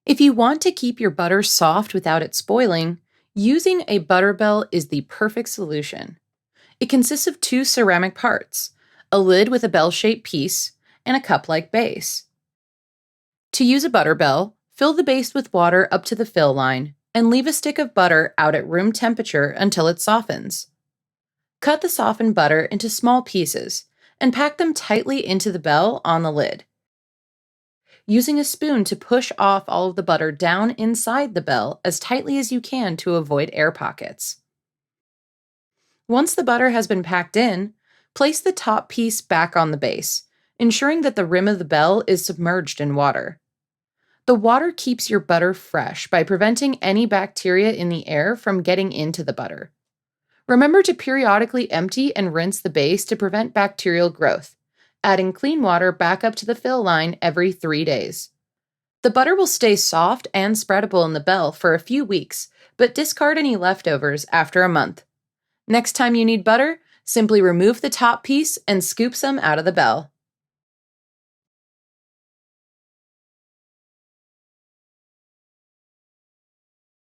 If you want to keep your butter soft without it spoiling, using a butter bell is the perfect solution. It consists of two ceramic parts, a lid with a bell-shaped piece, and a cup-like base. To use a butter bell, fill the base with water up to the fill line and leave a stick of butter out at room temperature until it softens. Cut the softened butter into small pieces and pack them tightly into the bell on the lid. Using a spoon to push off all of the butter down inside the bell as tightly as you can to avoid air pockets. Once the butter has been packed in, place the top piece back on the base, ensuring that the rim of the bell is submerged in water. The water keeps your butter fresh by preventing any bacteria in the air from getting into the butter. Remember to periodically empty and rinse the base to prevent bacterial growth, adding clean water back up to the fill line every 3 days. The butter will stay soft and spreadable in the bell for a few weeks, but discard any leftovers after a month. Next time you need butter, simply remove the top piece and scoop some out of the bell.